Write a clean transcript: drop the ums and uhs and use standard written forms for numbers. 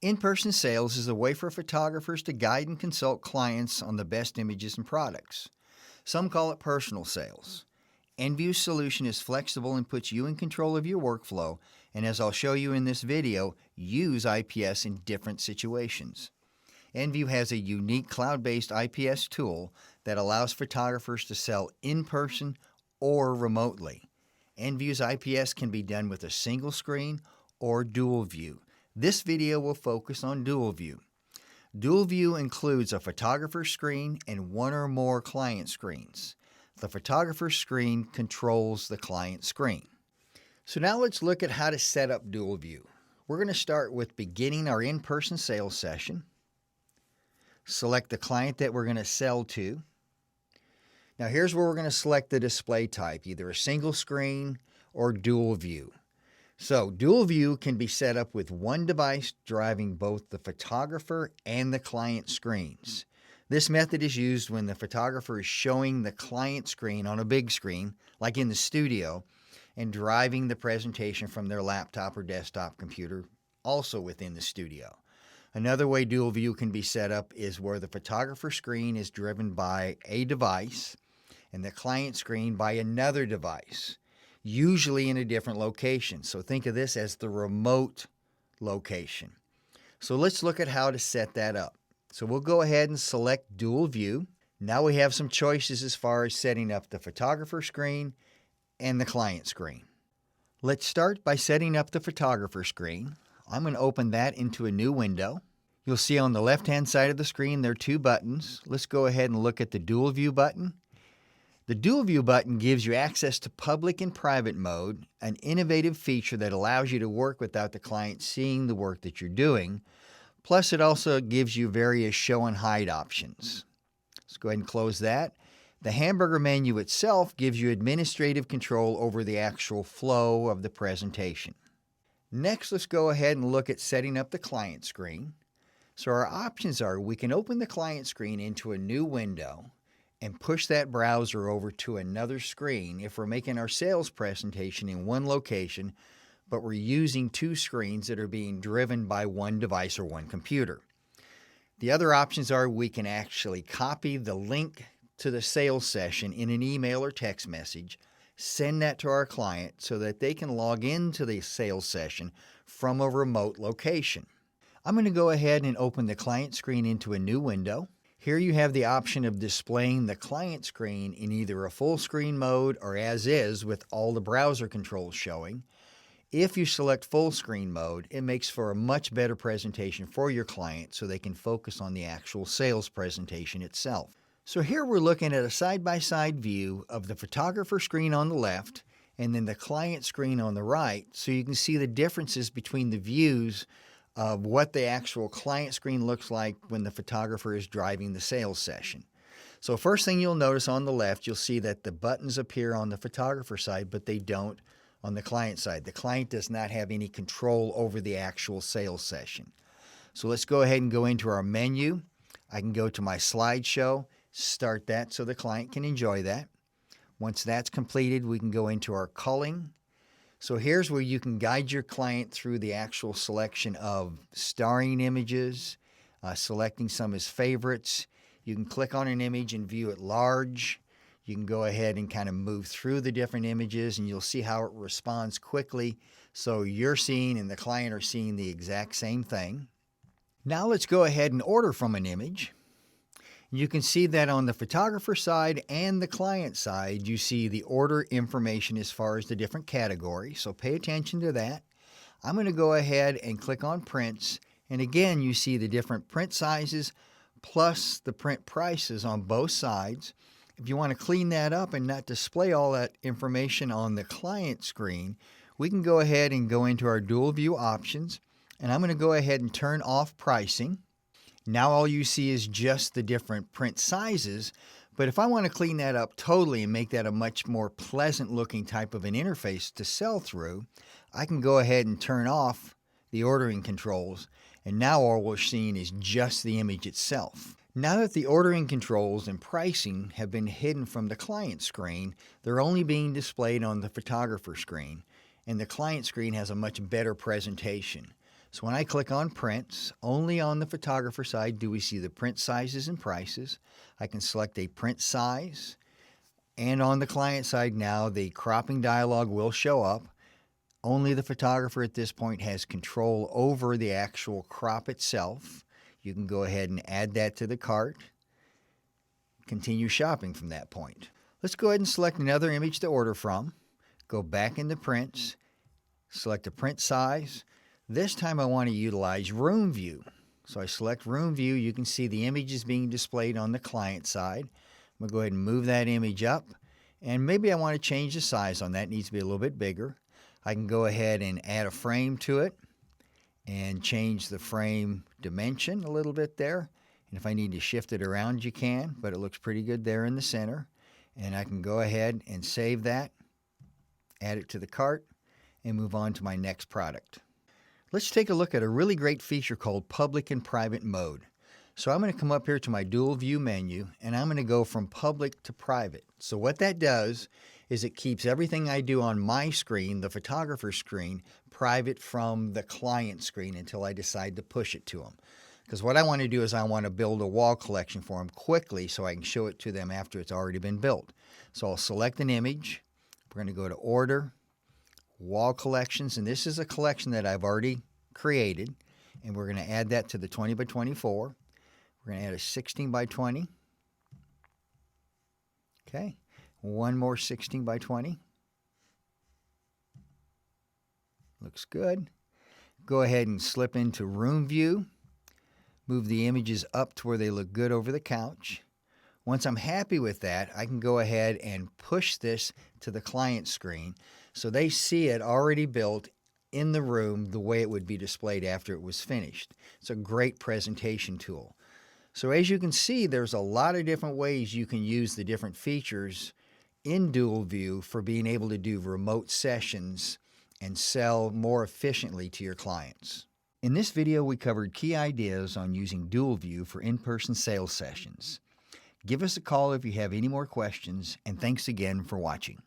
In-person sales is a way for photographers to guide and consult clients on the best images and products. Some call it personal sales. EnView's solution is flexible and puts you in control of your workflow, and as I'll show you in this video, use IPS in different situations. EnView has a unique cloud-based IPS tool that allows photographers to sell in person or remotely. EnView's IPS can be done with a single screen or dual view. This video will focus on dual view. Dual view includes a photographer screen and one or more client screens. The photographer screen controls the client screen. So now let's look at how to set up dual view. We're going to start with beginning our in-person sales session. Select the client that we're going to sell to. Now here's where we're going to select the display type, either a single screen or dual view. So dual view can be set up with one device driving both the photographer and the client screens. This method is used when the photographer is showing the client screen on a big screen, like in the studio, and driving the presentation from their laptop or desktop computer, also within the studio. Another way dual view can be set up is where the photographer screen is driven by a device and the client screen by another device, usually in a different location. So think of this as the remote location. So let's look at how to set that up. So we'll go ahead and select dual view. Now we have some choices as far as setting up the photographer screen and the client screen. Let's start by setting up the photographer screen. I'm going to open that into a new window. You'll see on the left-hand side of the screen there are two buttons. Let's go ahead and look at the dual view button. The dual view button gives you access to public and private mode, an innovative feature that allows you to work without the client seeing the work that you're doing. Plus, it also gives you various show and hide options. Let's go ahead and close that. The hamburger menu itself gives you administrative control over the actual flow of the presentation. Next, let's go ahead and look at setting up the client screen. So our options are we can open the client screen into a new window and push that browser over to another screen if we're making our sales presentation in one location, but we're using two screens that are being driven by one device or one computer. The other options are we can actually copy the link to the sales session in an email or text message, send that to our client so that they can log into the sales session from a remote location. I'm going to go ahead and open the client screen into a new window. Here you have the option of displaying the client screen in either a full screen mode or as is with all the browser controls showing. If you select full screen mode, it makes for a much better presentation for your client so they can focus on the actual sales presentation itself. So here we're looking at a side-by-side view of the photographer screen on the left and then the client screen on the right, so you can see the differences between the views of what the actual client screen looks like when the photographer is driving the sales session. So first thing you'll notice on the left, you'll see that the buttons appear on the photographer side, but they don't on the client side. The client does not have any control over the actual sales session. So let's go ahead and go into our menu. I can go to my slideshow, start that so the client can enjoy that. Once that's completed, we can go into our culling. So here's where you can guide your client through the actual selection of starring images, selecting some of his favorites. You can click on an image and view it large. You can go ahead and kind of move through the different images and you'll see how it responds quickly. So you're seeing and the client are seeing the exact same thing. Now let's go ahead and order from an image. You can see that on the photographer side and the client side, you see the order information as far as the different categories. So pay attention to that. I'm going to go ahead and click on prints. And again, you see the different print sizes plus the print prices on both sides. If you want to clean that up and not display all that information on the client screen, we can go ahead and go into our dual view options. And I'm going to go ahead and turn off pricing. Now all you see is just the different print sizes, but if I want to clean that up totally and make that a much more pleasant looking type of an interface to sell through, I can go ahead and turn off the ordering controls, and now all we're seeing is just the image itself. Now that the ordering controls and pricing have been hidden from the client screen, they're only being displayed on the photographer screen, and the client screen has a much better presentation. So when I click on prints, only on the photographer side do we see the print sizes and prices. I can select a print size, and on the client side now the cropping dialog will show up. Only the photographer at this point has control over the actual crop itself. You can go ahead and add that to the cart. Continue shopping from that point. Let's go ahead and select another image to order from. Go back into prints, select a print size. This time I want to utilize room view. So I select room view. You can see the image is being displayed on the client side. I'm going to go ahead and move that image up, and maybe I want to change the size on that. It needs to be a little bit bigger. I can go ahead and add a frame to it and change the frame dimension a little bit there. And if I need to shift it around, you can, but it looks pretty good there in the center. And I can go ahead and save that, add it to the cart, and move on to my next product. Let's take a look at a really great feature called public and private mode. So I'm going to come up here to my dual view menu, and I'm going to go from public to private. So what that does is it keeps everything I do on my screen, the photographer screen, private from the client screen until I decide to push it to them. Because what I want to do is I want to build a wall collection for them quickly so I can show it to them after it's already been built. So I'll select an image. We're going to go to Order, Wall Collections, and this is a collection that I've already created, and we're going to add that to the 20 by 24. We're going to add a 16 by 20. Okay, one more 16 by 20. Looks good. Go ahead and slip into room view. Move the images up to where they look good over the couch. Once I'm happy with that, I can go ahead and push this to the client screen so they see it already built in the room the way it would be displayed after it was finished. It's a great presentation tool. So as you can see, there's a lot of different ways you can use the different features in dual view for being able to do remote sessions and sell more efficiently to your clients. In this video, we covered key ideas on using dual view for in-person sales sessions. Give us a call if you have any more questions, and thanks again for watching.